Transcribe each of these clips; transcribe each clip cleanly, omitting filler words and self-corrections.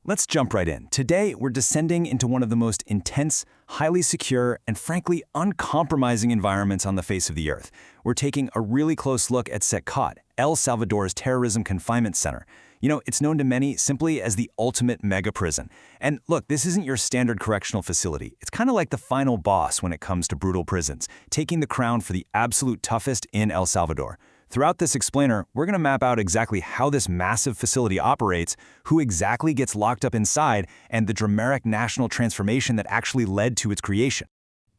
Let's jump right in. Today, we're descending into one of the most intense, highly secure, and frankly uncompromising environments on the face of the earth. We're taking a really close look at CECOT, El Salvador's Terrorism Confinement Center. You know, it's known to many simply as the ultimate mega prison. And look, this isn't your standard correctional facility. It's kind of like the final boss when it comes to brutal prisons, taking the crown for the absolute toughest in El Salvador. Throughout this explainer, we're going to map out exactly how this massive facility operates, who exactly gets locked up inside, and the dramatic national transformation that actually led to its creation.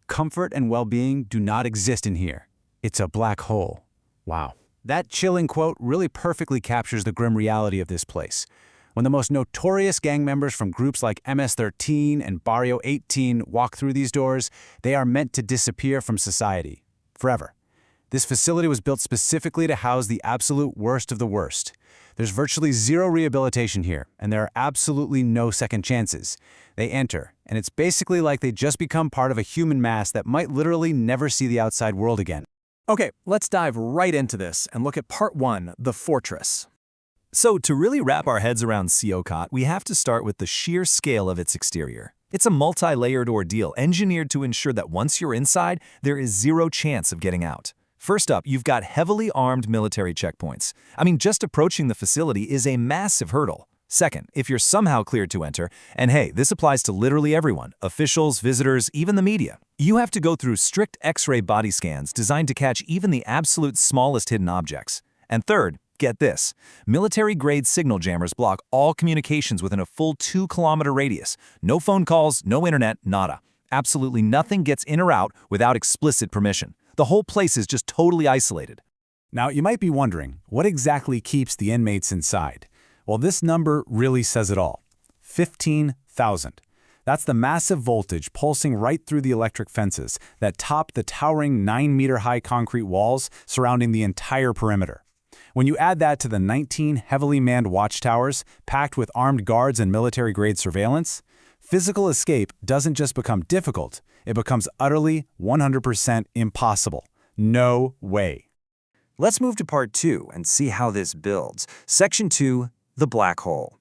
Comfort and well-being do not exist in here. It's a black hole. Wow. That chilling quote really perfectly captures the grim reality of this place. When the most notorious gang members from groups like MS-13 and Barrio 18 walk through these doors, they are meant to disappear from society. Forever. This facility was built specifically to house the absolute worst of the worst. There's virtually zero rehabilitation here, and there are absolutely no second chances. They enter, and it's basically like they just become part of a human mass that might literally never see the outside world again. Okay, let's dive right into this and look at part 1, the fortress. So to really wrap our heads around CECOT, we have to start with the sheer scale of its exterior. It's a multi-layered ordeal engineered to ensure that once you're inside, there is zero chance of getting out. First up, you've got heavily armed military checkpoints. I mean, just approaching the facility is a massive hurdle. Second, if you're somehow cleared to enter, and hey, this applies to literally everyone, officials, visitors, even the media, you have to go through strict X-ray body scans designed to catch even the absolute smallest hidden objects. And third, get this, military-grade signal jammers block all communications within a full 2-kilometer radius. No phone calls, no internet, nada. Absolutely nothing gets in or out without explicit permission. The whole place is just totally isolated. Now, you might be wondering, what exactly keeps the inmates inside? Well, this number really says it all. 15,000. That's the massive voltage pulsing right through the electric fences that top the towering 9-meter-high concrete walls surrounding the entire perimeter. When you add that to the 19 heavily manned watchtowers packed with armed guards and military-grade surveillance, physical escape doesn't just become difficult, it becomes utterly 100% impossible. No way. Let's move to part 2 and see how this builds. Section 2, the black hole.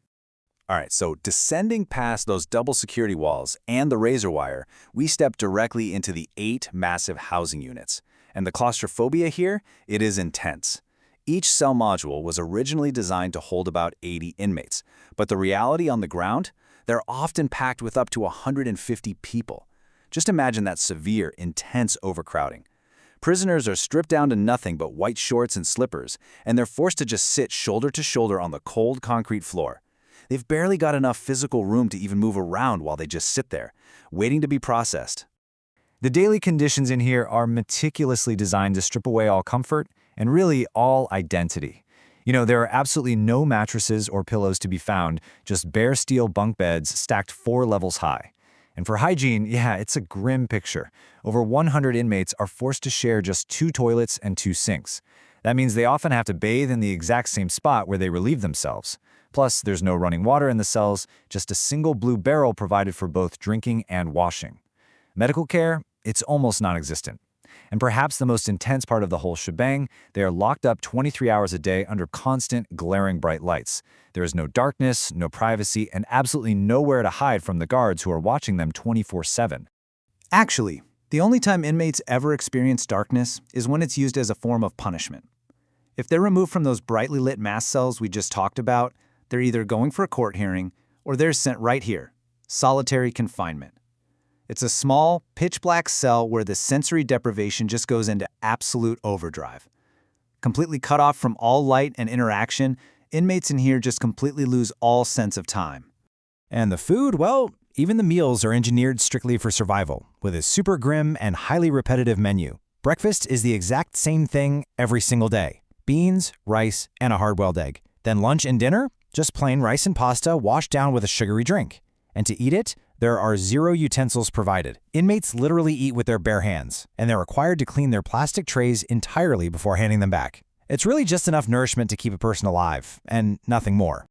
All right, so descending past those double security walls and the razor wire, we step directly into the 8 massive housing units. And the claustrophobia here, it is intense. Each cell module was originally designed to hold about 80 inmates, but the reality on the ground, they're often packed with up to 150 people. Just imagine that severe, intense overcrowding. Prisoners are stripped down to nothing but white shorts and slippers, and they're forced to just sit shoulder to shoulder on the cold concrete floor. They've barely got enough physical room to even move around while they just sit there, waiting to be processed. The daily conditions in here are meticulously designed to strip away all comfort and really all identity. You know, there are absolutely no mattresses or pillows to be found, just bare steel bunk beds stacked 4 levels high. And for hygiene, yeah, it's a grim picture. Over 100 inmates are forced to share just 2 toilets and 2 sinks. That means they often have to bathe in the exact same spot where they relieve themselves. Plus, there's no running water in the cells, just a single blue barrel provided for both drinking and washing. Medical care, it's almost non-existent. And perhaps the most intense part of the whole shebang, they are locked up 23 hours a day under constant, glaring bright lights. There is no darkness, no privacy, and absolutely nowhere to hide from the guards who are watching them 24/7. Actually, the only time inmates ever experience darkness is when it's used as a form of punishment. If they're removed from those brightly lit mass cells we just talked about, they're either going for a court hearing or they're sent right here, solitary confinement. It's a small, pitch-black cell where the sensory deprivation just goes into absolute overdrive. Completely cut off from all light and interaction, inmates in here just completely lose all sense of time. And the food, well, even the meals are engineered strictly for survival, with a super grim and highly repetitive menu. Breakfast is the exact same thing every single day. Beans, rice, and a hard-boiled egg. Then lunch and dinner, just plain rice and pasta washed down with a sugary drink. And to eat it, there are 0 utensils provided. Inmates literally eat with their bare hands, and they're required to clean their plastic trays entirely before handing them back. It's really just enough nourishment to keep a person alive, and nothing more.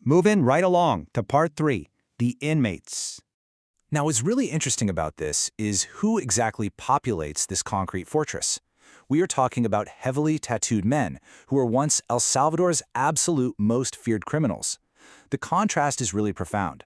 Moving right along to part 3, the inmates. Now, what's really interesting about this is who exactly populates this concrete fortress. We are talking about heavily tattooed men who were once El Salvador's absolute most feared criminals. The contrast is really profound.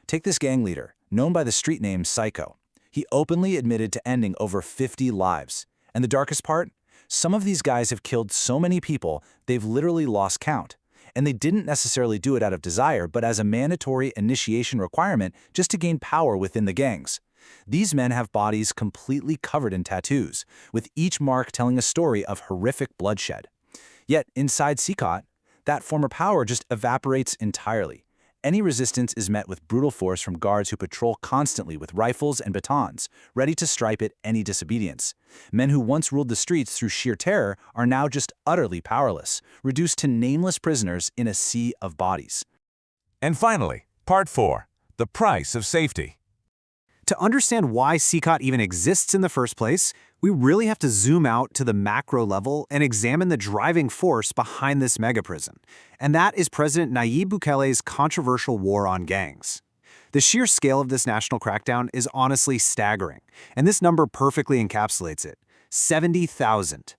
Take this gang leader, known by the street name Psycho. He openly admitted to ending over 50 lives. And the darkest part? Some of these guys have killed so many people, they've literally lost count. And they didn't necessarily do it out of desire, but as a mandatory initiation requirement just to gain power within the gangs. These men have bodies completely covered in tattoos, with each mark telling a story of horrific bloodshed. Yet, inside CECOT, that former power just evaporates entirely. Any resistance is met with brutal force from guards who patrol constantly with rifles and batons, ready to stripe at any disobedience. Men who once ruled the streets through sheer terror are now just utterly powerless, reduced to nameless prisoners in a sea of bodies. And finally, Part 4, the price of safety. To understand why CECOT even exists in the first place, we really have to zoom out to the macro level and examine the driving force behind this mega-prison. And that is President Nayib Bukele's controversial war on gangs. The sheer scale of this national crackdown is honestly staggering, and this number perfectly encapsulates it: 70,000.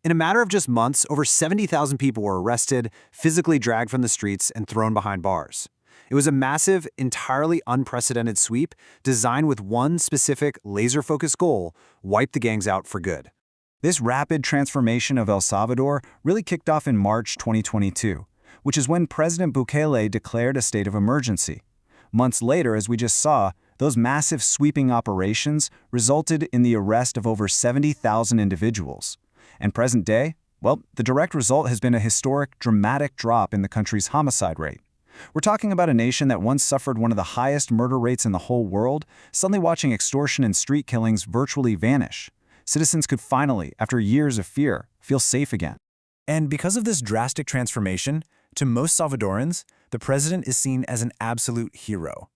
In a matter of just months, over 70,000 people were arrested, physically dragged from the streets, and thrown behind bars. It was a massive, entirely unprecedented sweep designed with one specific, laser-focused goal: wipe the gangs out for good. This rapid transformation of El Salvador really kicked off in March 2022, which is when President Bukele declared a state of emergency. Months later, as we just saw, those massive sweeping operations resulted in the arrest of over 70,000 individuals. And present day, well, the direct result has been a historic, dramatic drop in the country's homicide rate. We're talking about a nation that once suffered one of the highest murder rates in the whole world, suddenly watching extortion and street killings virtually vanish. Citizens could finally, after years of fear, feel safe again. And because of this drastic transformation, to most Salvadorans, the president is seen as an absolute hero.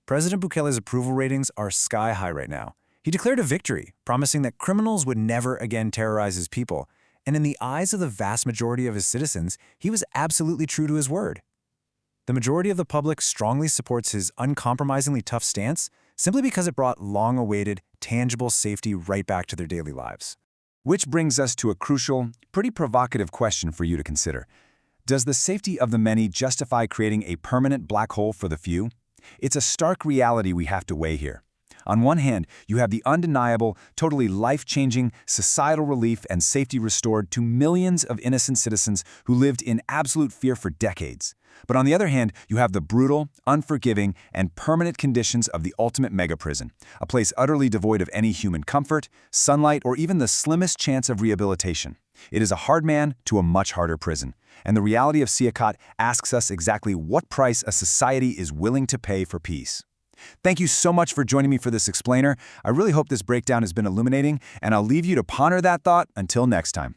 President Bukele's approval ratings are sky high right now. He declared a victory, promising that criminals would never again terrorize his people. And in the eyes of the vast majority of his citizens, he was absolutely true to his word. The majority of the public strongly supports his uncompromisingly tough stance simply because it brought long-awaited, tangible safety right back to their daily lives. Which brings us to a crucial, pretty provocative question for you to consider. Does the safety of the many justify creating a permanent black hole for the few? It's a stark reality we have to weigh here. On one hand, you have the undeniable, totally life-changing societal relief and safety restored to millions of innocent citizens who lived in absolute fear for decades. But on the other hand, you have the brutal, unforgiving, and permanent conditions of the ultimate mega-prison, a place utterly devoid of any human comfort, sunlight, or even the slimmest chance of rehabilitation. It is a hard man to a much harder prison. And the reality of CECOT asks us exactly what price a society is willing to pay for peace. Thank you so much for joining me for this explainer. I really hope this breakdown has been illuminating, and I'll leave you to ponder that thought until next time.